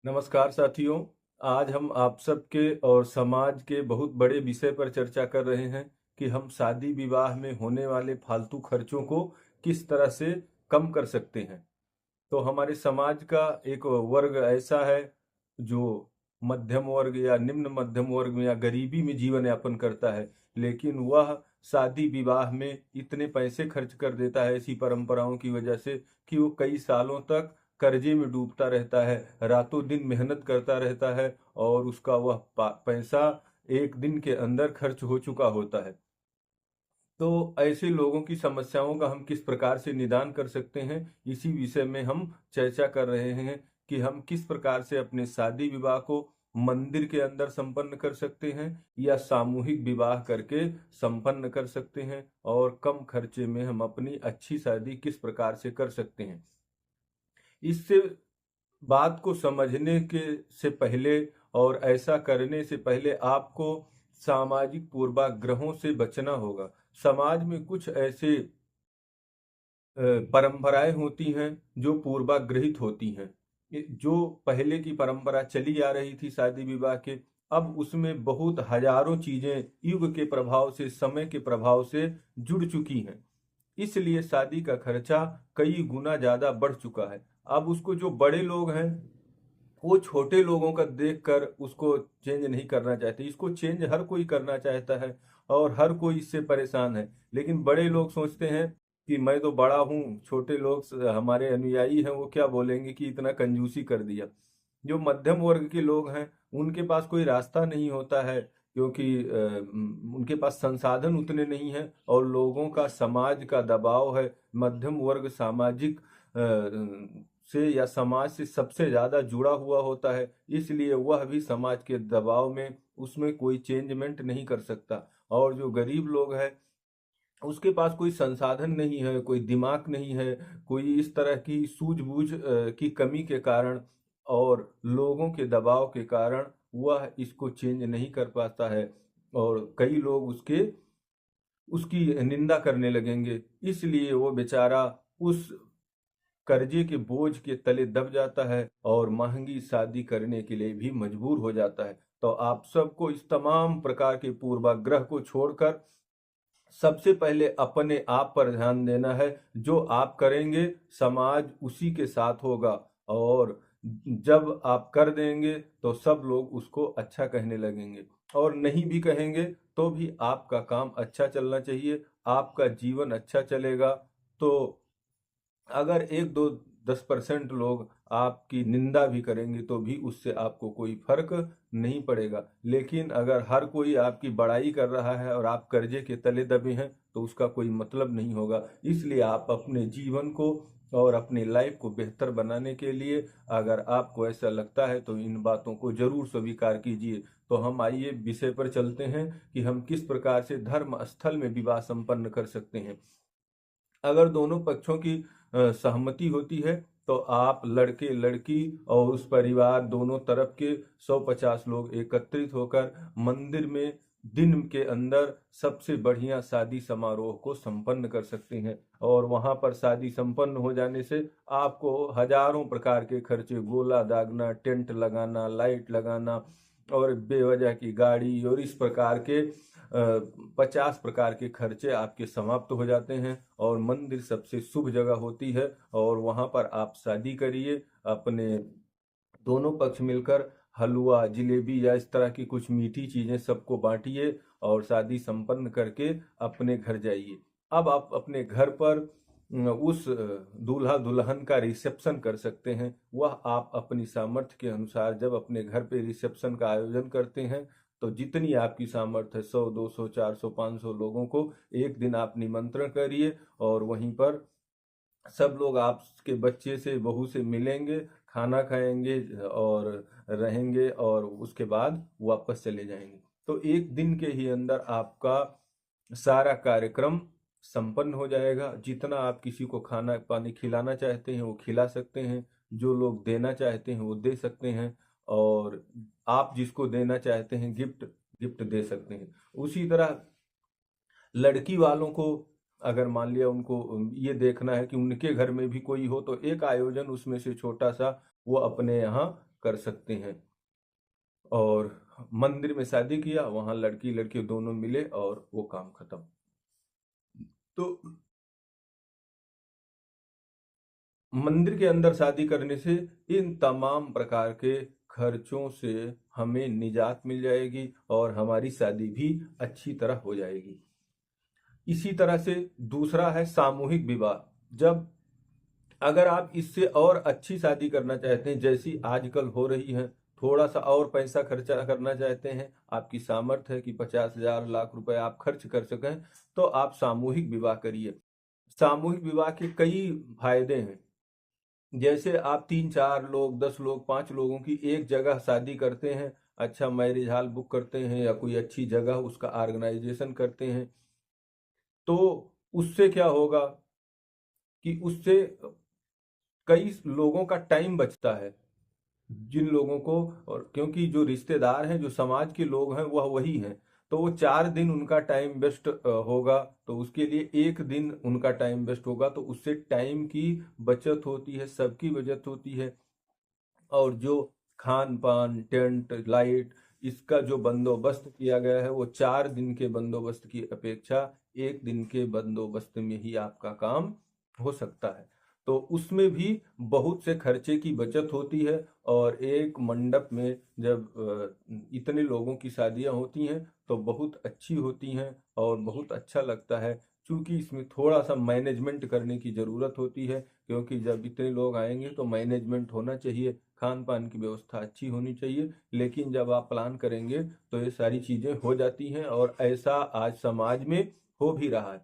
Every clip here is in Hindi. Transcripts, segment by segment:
नमस्कार साथियों। आज हम आप सबके और समाज के बहुत बड़े विषय पर चर्चा कर रहे हैं कि हम शादी विवाह में होने वाले फालतू खर्चों को किस तरह से कम कर सकते हैं। तो हमारे समाज का एक वर्ग ऐसा है जो मध्यम वर्ग या निम्न मध्यम वर्ग में या गरीबी में जीवन यापन करता है, लेकिन वह शादी विवाह में इतने पैसे खर्च कर देता है ऐसी परंपराओं की वजह से कि वो कई सालों तक कर्जे में डूबता रहता है, रातों दिन मेहनत करता रहता है और उसका वह पैसा एक दिन के अंदर खर्च हो चुका होता है। तो ऐसे लोगों की समस्याओं का हम किस प्रकार से निदान कर सकते हैं, इसी विषय में हम चर्चा कर रहे हैं कि हम किस प्रकार से अपने शादी विवाह को मंदिर के अंदर संपन्न कर सकते हैं या सामूहिक विवाह करके संपन्न कर सकते हैं और कम खर्चे में हम अपनी अच्छी शादी किस प्रकार से कर सकते हैं। इससे बात को समझने के से पहले और ऐसा करने से पहले आपको सामाजिक पूर्वाग्रहों से बचना होगा। समाज में कुछ ऐसे परंपराएं होती हैं जो पूर्वाग्रहित होती हैं। जो पहले की परंपरा चली आ रही थी शादी विवाह के, अब उसमें बहुत हजारों चीजें युग के प्रभाव से, समय के प्रभाव से जुड़ चुकी हैं। इसलिए शादी का खर्चा कई गुना ज्यादा बढ़ चुका है। अब उसको जो बड़े लोग हैं वो छोटे लोगों का देखकर उसको चेंज नहीं करना चाहते। इसको चेंज हर कोई करना चाहता है और हर कोई इससे परेशान है, लेकिन बड़े लोग सोचते हैं कि मैं तो बड़ा हूँ, छोटे लोग हमारे अनुयायी हैं, वो क्या बोलेंगे कि इतना कंजूसी कर दिया। जो मध्यम वर्ग के लोग हैं उनके पास कोई रास्ता नहीं होता है, क्योंकि उनके पास संसाधन उतने नहीं हैं और लोगों का समाज का दबाव है। मध्यम वर्ग सामाजिक से या समाज से सबसे ज्यादा जुड़ा हुआ होता है, इसलिए वह भी समाज के दबाव में उसमें कोई चेंजमेंट नहीं कर सकता। और जो गरीब लोग हैं उसके पास कोई संसाधन नहीं है, कोई दिमाग नहीं है, कोई इस तरह की सूझबूझ की कमी के कारण और लोगों के दबाव के कारण वह इसको चेंज नहीं कर पाता है और कई लोग उसकी निंदा करने लगेंगे। इसलिए वो बेचारा उस कर्जे के बोझ के तले दब जाता है और महंगी शादी करने के लिए भी मजबूर हो जाता है। तो आप सबको इस तमाम प्रकार के पूर्वाग्रह को छोड़कर सबसे पहले अपने आप पर ध्यान देना है। जो आप करेंगे समाज उसी के साथ होगा और जब आप कर देंगे तो सब लोग उसको अच्छा कहने लगेंगे और नहीं भी कहेंगे तो भी आपका काम अच्छा चलना चाहिए, आपका जीवन अच्छा चलेगा। तो अगर एक दो 10% लोग आपकी निंदा भी करेंगे तो भी उससे आपको कोई फर्क नहीं पड़ेगा, लेकिन अगर हर कोई आपकी बड़ाई कर रहा है और आप कर्जे के तले दबे हैं तो उसका कोई मतलब नहीं होगा। इसलिए आप अपने जीवन को और अपनी लाइफ को बेहतर बनाने के लिए अगर आपको ऐसा लगता है तो इन बातों को जरूर स्वीकार कीजिए। तो हम आइए विषय पर चलते हैं कि हम किस प्रकार से धर्म स्थल में विवाह संपन्न कर सकते हैं। अगर दोनों पक्षों की सहमति होती है तो आप लड़के लड़की और उस परिवार दोनों तरफ के 150 लोग एकत्रित होकर मंदिर में दिन के अंदर सबसे बढ़िया शादी समारोह को संपन्न कर सकते हैं। और वहां पर शादी संपन्न हो जाने से आपको हजारों प्रकार के खर्चे, गोला दागना, टेंट लगाना, लाइट लगाना और बेवजह की गाड़ी और इस प्रकार के 50 प्रकार के खर्चे आपके समाप्त हो जाते हैं और मंदिर सबसे शुभ जगह होती है और वहां पर आप शादी करिए। अपने दोनों पक्ष मिलकर हलवा, जिलेबी या इस तरह की कुछ मीठी चीजें सबको बांटिए और शादी संपन्न करके अपने घर जाइए। अब आप अपने घर पर उस दूल्हा दुल्हन का रिसेप्शन कर सकते हैं। वह आप अपनी सामर्थ्य के अनुसार जब अपने घर पे रिसेप्शन का आयोजन करते हैं तो जितनी आपकी सामर्थ्य है, 100 200 400 500 लोगों को एक दिन आप निमंत्रण करिए और वहीं पर सब लोग आपके बच्चे से, बहू से मिलेंगे, खाना खाएंगे और रहेंगे और उसके बाद वापस चले जाएंगे। तो एक दिन के ही अंदर आपका सारा कार्यक्रम संपन्न हो जाएगा। जितना आप किसी को खाना पानी खिलाना चाहते हैं वो खिला सकते हैं, जो लोग देना चाहते हैं वो दे सकते हैं और आप जिसको देना चाहते हैं गिफ्ट, गिफ्ट दे सकते हैं। उसी तरह लड़की वालों को अगर मान लिया उनको ये देखना है कि उनके घर में भी कोई हो तो एक आयोजन उसमें से छोटा सा वो अपने यहाँ कर सकते हैं। और मंदिर में शादी किया, वहां लड़की लड़के दोनों मिले और वो काम खत्म। तो मंदिर के अंदर शादी करने से इन तमाम प्रकार के खर्चों से हमें निजात मिल जाएगी और हमारी शादी भी अच्छी तरह हो जाएगी। इसी तरह से दूसरा है सामूहिक विवाह। जब अगर आप इससे और अच्छी शादी करना चाहते हैं, जैसी आजकल हो रही है, थोड़ा सा और पैसा खर्चा करना चाहते हैं, आपकी सामर्थ्य है कि 50,000 लाख रुपए आप खर्च कर सकें, तो आप सामूहिक विवाह करिए। सामूहिक विवाह के कई फायदे हैं। जैसे आप 3 4 लोग, 10 लोग, 5 लोगों की एक जगह शादी करते हैं, अच्छा मैरिज हॉल बुक करते हैं या कोई अच्छी जगह उसका ऑर्गेनाइजेशन करते हैं, तो उससे क्या होगा कि उससे कई लोगों का टाइम बचता है, जिन लोगों को, और क्योंकि जो रिश्तेदार हैं, जो समाज के लोग हैं, वह वही हैं, तो वो 4 दिन उनका टाइम वेस्ट होगा, तो उसके लिए एक दिन उनका टाइम वेस्ट होगा, तो उससे टाइम की बचत होती है, सबकी बचत होती है। और जो खान पान, टेंट, लाइट, इसका जो बंदोबस्त किया गया है, वो 4 दिन के बंदोबस्त की अपेक्षा एक दिन के बंदोबस्त में ही आपका काम हो सकता है। तो उसमें भी बहुत से खर्चे की बचत होती है। और एक मंडप में जब इतने लोगों की शादियां होती हैं तो बहुत अच्छी होती हैं और बहुत अच्छा लगता है। क्योंकि इसमें थोड़ा सा मैनेजमेंट करने की ज़रूरत होती है, क्योंकि जब इतने लोग आएंगे तो मैनेजमेंट होना चाहिए, खान पान की व्यवस्था अच्छी होनी चाहिए। लेकिन जब आप प्लान करेंगे तो ये सारी चीज़ें हो जाती हैं और ऐसा आज समाज में हो भी रहा है।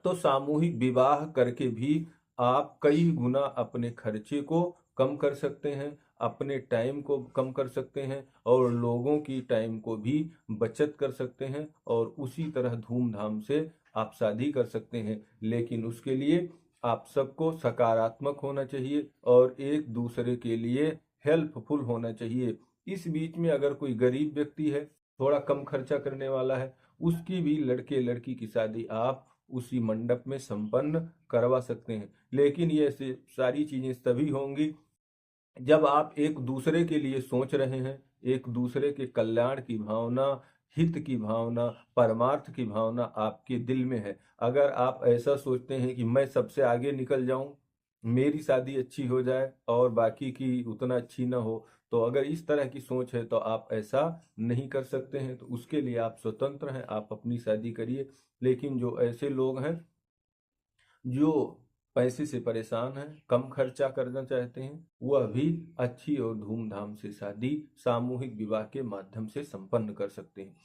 तो सामूहिक विवाह करके भी आप कई गुना अपने खर्चे को कम कर सकते हैं, अपने टाइम को कम कर सकते हैं और लोगों की टाइम को भी बचत कर सकते हैं और उसी तरह धूमधाम से आप शादी कर सकते हैं। लेकिन उसके लिए आप सबको सकारात्मक होना चाहिए और एक दूसरे के लिए हेल्पफुल होना चाहिए। इस बीच में अगर कोई गरीब व्यक्ति है, थोड़ा कम खर्चा करने वाला है, उसकी भी लड़के लड़की की शादी आप उसी मंडप में संपन्न करवा सकते हैं। लेकिन ये सारी चीजें तभी होंगी जब आप एक दूसरे के लिए सोच रहे हैं, एक दूसरे के कल्याण की भावना, हित की भावना, परमार्थ की भावना आपके दिल में है। अगर आप ऐसा सोचते हैं कि मैं सबसे आगे निकल जाऊं, मेरी शादी अच्छी हो जाए और बाकी की उतना अच्छी ना हो, तो अगर इस तरह की सोच है तो आप ऐसा नहीं कर सकते हैं। तो उसके लिए आप स्वतंत्र हैं, आप अपनी शादी करिए। लेकिन जो ऐसे लोग हैं जो पैसे से परेशान हैं, कम खर्चा करना चाहते हैं, वह भी अच्छी और धूमधाम से शादी सामूहिक विवाह के माध्यम से संपन्न कर सकते हैं।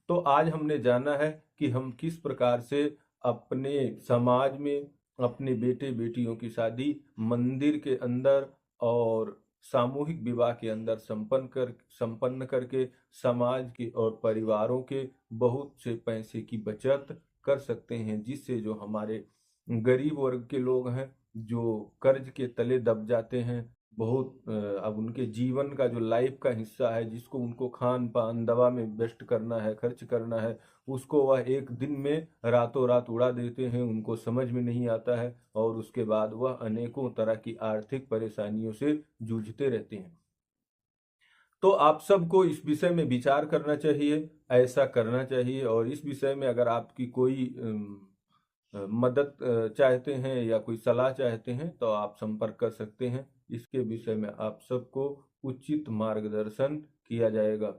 तो आज हमने जाना है कि हम किस प्रकार से अपने समाज में अपने बेटे बेटियों की शादी मंदिर के अंदर और सामूहिक विवाह के अंदर संपन्न करके समाज के और परिवारों के बहुत से पैसे की बचत कर सकते हैं, जिससे जो हमारे गरीब वर्ग के लोग हैं, जो कर्ज के तले दब जाते हैं, बहुत अब उनके जीवन का जो लाइफ का हिस्सा है, जिसको उनको खान पान दवा में वेस्ट करना है, खर्च करना है, उसको वह एक दिन में रातों रात उड़ा देते हैं, उनको समझ में नहीं आता है और उसके बाद वह अनेकों तरह की आर्थिक परेशानियों से जूझते रहते हैं। तो आप सबको इस विषय में विचार करना चाहिए, ऐसा करना चाहिए। और इस विषय में अगर आपकी कोई मदद चाहते हैं या कोई सलाह चाहते हैं तो आप संपर्क कर सकते हैं। इसके विषय में आप सबको उचित मार्गदर्शन किया जाएगा।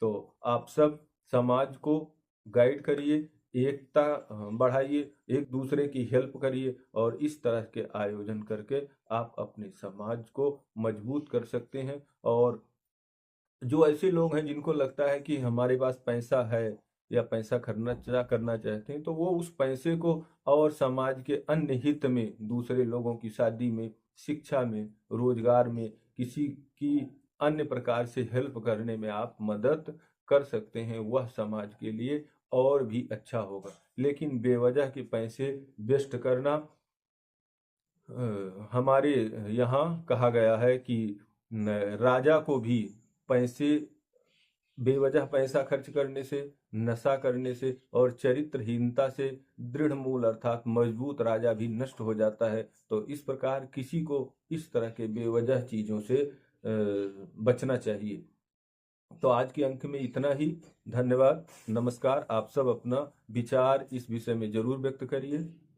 तो आप सब समाज को गाइड करिए, एकता बढ़ाइए, एक दूसरे की हेल्प करिए और इस तरह के आयोजन करके आप अपने समाज को मजबूत कर सकते हैं। और जो ऐसे लोग हैं जिनको लगता है कि हमारे पास पैसा है या पैसा करना चाहते हैं, तो वो उस पैसे को और समाज के अन्य हित में, दूसरे लोगों की शादी में, शिक्षा में, रोजगार में, किसी की अन्य प्रकार से हेल्प करने में आप मदद कर सकते हैं। वह समाज के लिए और भी अच्छा होगा। लेकिन बेवजह के पैसे वेस्ट करना, हमारे यहाँ कहा गया है कि राजा को भी पैसे, बेवजह पैसा खर्च करने से, नशा करने से और चरित्रहीनता से दृढ़ मूल अर्थात मजबूत राजा भी नष्ट हो जाता है। तो इस प्रकार किसी को इस तरह के बेवजह चीजों से बचना चाहिए। तो आज के अंक में इतना ही। धन्यवाद, नमस्कार। आप सब अपना विचार इस विषय में जरूर व्यक्त करिए।